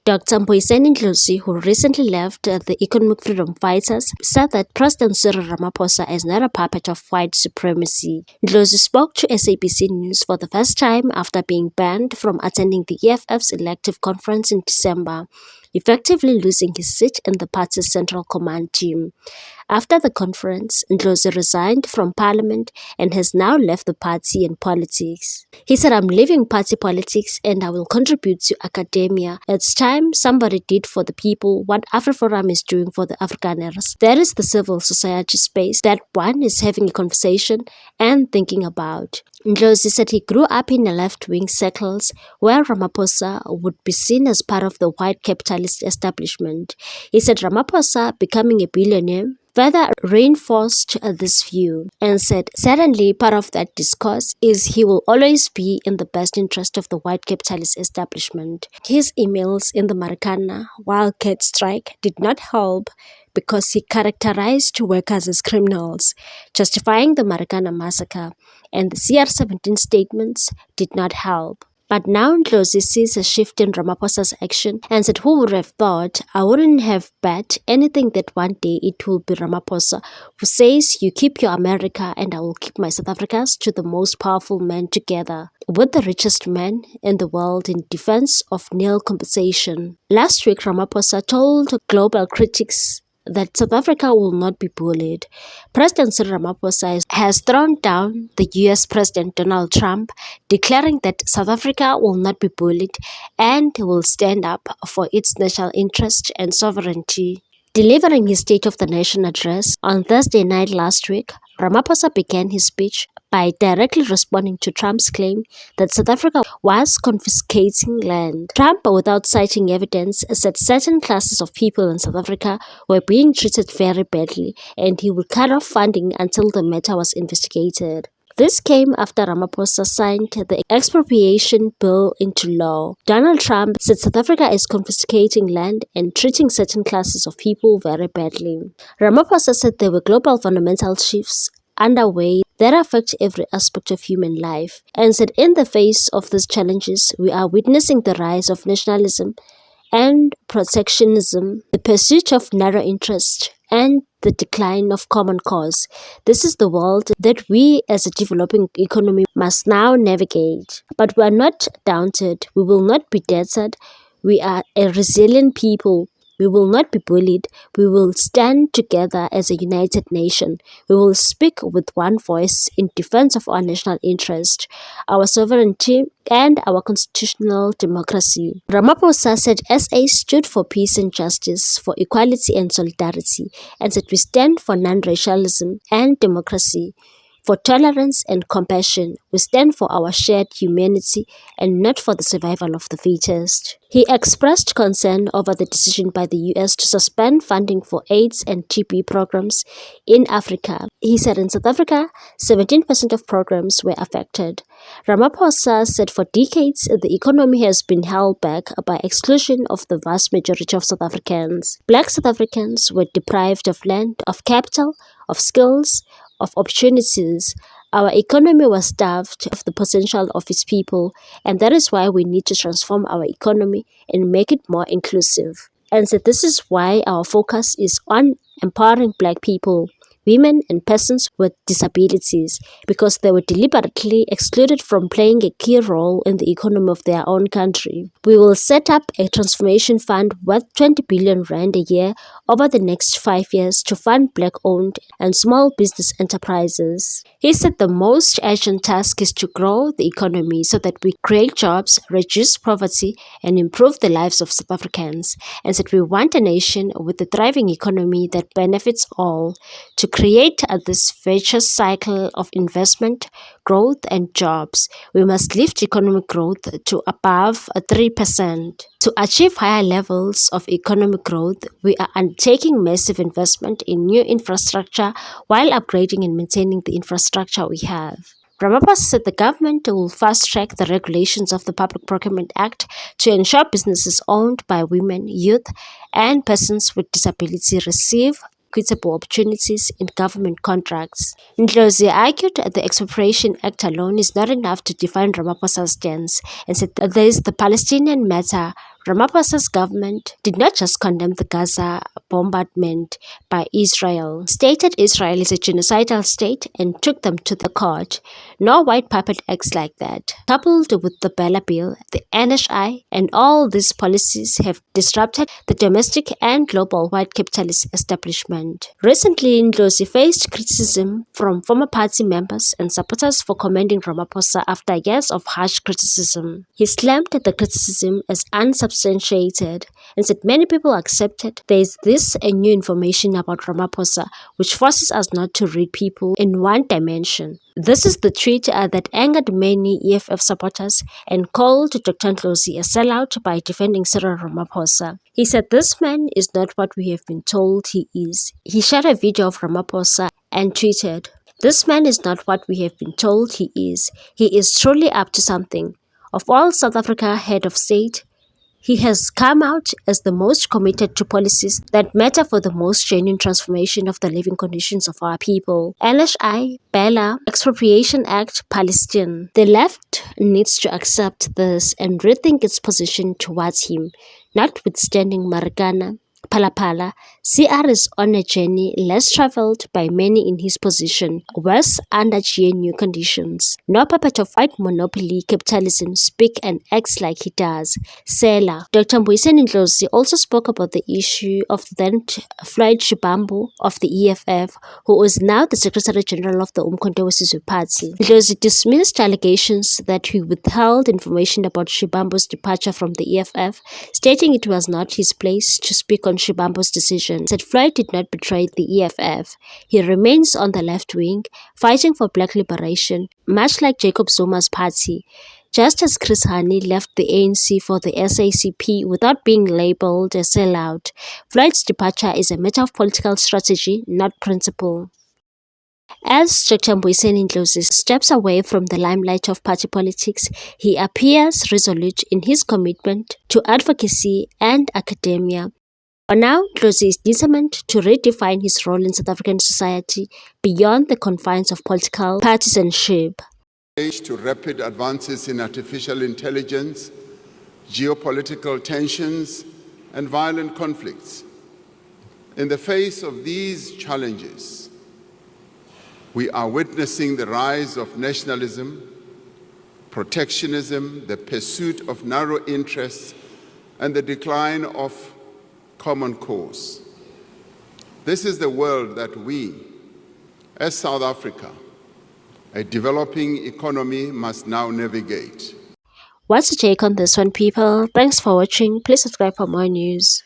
Dr. Ndlozi, who recently left the Economic Freedom Fighters, said that President Cyril Ramaphosa is not a puppet of white supremacy. Ndlozi spoke to SABC News for the first time after being banned from attending the EFF's elective conference in December, effectively losing his seat in the party's Central Command team. After the conference, Ndlozi resigned from parliament and has now left the party and politics. He said, "I'm leaving party politics and I will contribute to academia. It's time somebody did for the people what AfriForum is doing for the Afrikaners. That is the civil society space that one is having a conversation and thinking about." Ndlozi said he grew up in left-wing circles where Ramaphosa would be seen as part of the white capitalist establishment. He said Ramaphosa becoming a billionaire further reinforced this view and said, "Certainly part of that discourse is he will always be in the best interest of the white capitalist establishment." His emails in the Marikana wildcat strike did not help because he characterized workers as criminals, justifying the Marikana massacre, and the CR17 statements did not help. But now Ndlozi sees a shift in Ramaphosa's action and said, "Who would have thought? I wouldn't have bet anything that one day it will be Ramaphosa who says, 'You keep your America and I will keep my South Africas to the most powerful men together, with the richest men in the world in defense of nil compensation.'" Last week, Ramaphosa told global critics that South Africa will not be bullied. President Cyril Ramaphosa has thrown down the US President Donald Trump, declaring that South Africa will not be bullied and will stand up for its national interest and sovereignty. Delivering his State of the Nation address on Thursday night last week, Ramaphosa began his speech by directly responding to Trump's claim that South Africa was confiscating land. Trump, without citing evidence, said certain classes of people in South Africa were being treated very badly and he would cut off funding until the matter was investigated. This came after Ramaphosa signed the expropriation bill into law. Donald Trump said South Africa is confiscating land and treating certain classes of people very badly. Ramaphosa said there were global fundamental shifts underway that affect every aspect of human life, and said in the face of these challenges, we are witnessing the rise of nationalism and protectionism, the pursuit of narrow interest, and the decline of common cause. This is the world that we as a developing economy must now navigate. But we are not daunted. We will not be deterred. We are a resilient people. We will not be bullied. We will stand together as a united nation. We will speak with one voice in defense of our national interest, our sovereignty, and our constitutional democracy. Ramaphosa said SA stood for peace and justice, for equality and solidarity, and said we stand for non-racialism and democracy, for tolerance and compassion. We stand for our shared humanity and not for the survival of the fittest. He expressed concern over the decision by the US to suspend funding for AIDS and TB programs in Africa. He said in South Africa, 17% of programs were affected. Ramaphosa said for decades, the economy has been held back by exclusion of the vast majority of South Africans. Black South Africans were deprived of land, of capital, of skills, of opportunities. Our economy was starved of the potential of its people, and that is why we need to transform our economy and make it more inclusive. And so this is why our focus is on empowering Black people, women and persons with disabilities, because they were deliberately excluded from playing a key role in the economy of their own country. We will set up a transformation fund worth 20 billion rand a year over the next 5 years to fund Black-owned and small business enterprises. He said the most urgent task is to grow the economy so that we create jobs, reduce poverty, and improve the lives of South Africans, and said we want a nation with a thriving economy that benefits all, to create this virtuous cycle of investment, growth, and jobs. We must lift economic growth to above 3%. To achieve higher levels of economic growth, we are undertaking massive investment in new infrastructure while upgrading and maintaining the infrastructure we have. Ramaphosa said the government will fast-track the regulations of the Public Procurement Act to ensure businesses owned by women, youth, and persons with disability receive equitable opportunities in government contracts. Ndlozi argued that the Expropriation Act alone is not enough to define Ramaphosa's stance and said that there is the Palestinian matter Ramaphosa's government did not just condemn the Gaza bombardment by Israel, stated Israel is a genocidal state and took them to the court. No white puppet acts like that. Coupled with the Bella Bill, the NHI, and all these policies have disrupted the domestic and global white capitalist establishment. Recently, Ndlozi faced criticism from former party members and supporters for commending Ramaphosa after years of harsh criticism. He slammed the criticism as unsubstantiated and said many people accepted there is this and new information about Ramaphosa which forces us not to read people in one dimension. This is the tweet that angered many EFF supporters and called Dr. Ndlozi a sellout by defending Cyril Ramaphosa. He said this man is not what we have been told he is. He shared a video of Ramaphosa and tweeted, "This man is not what we have been told he is. He is truly up to something. Of all South Africa head of state, he has come out as the most committed to policies that matter for the most genuine transformation of the living conditions of our people." LHI, Bella, Expropriation Act, Palestine. The left needs to accept this and rethink its position towards him. Notwithstanding Marikana, Palapala, CR is on a journey less traveled by many in his position, worse under GNU conditions. No puppet of white monopoly capitalism speak and acts like he does. Sela. Dr. Ndlozi also spoke about the issue of then Floyd Shivhambu of the EFF, who is now the Secretary General of the Umkhonto weSizwe Party. Ndlozi dismissed allegations that he withheld information about Shivhambu's departure from the EFF, stating it was not his place to speak on Shivhambu's decision. Said Floyd did not betray the EFF. He remains on the left wing, fighting for black liberation, much like Jacob Zuma's party. Just as Chris Hani left the ANC for the SACP without being labeled a sellout, Floyd's departure is a matter of political strategy, not principle. As Dr. Ndlozi steps away from the limelight of party politics, he appears resolute in his commitment to advocacy and academia. For now, Ndlozi is determined to redefine his role in South African society beyond the confines of political partisanship. To rapid advances in artificial intelligence, geopolitical tensions, and violent conflicts. In the face of these challenges, we are witnessing the rise of nationalism, protectionism, the pursuit of narrow interests, and the decline of common cause. This is the world that we, as South Africa, a developing economy, must now navigate. What's your take on this one, people? Thanks for watching. Please subscribe for more news.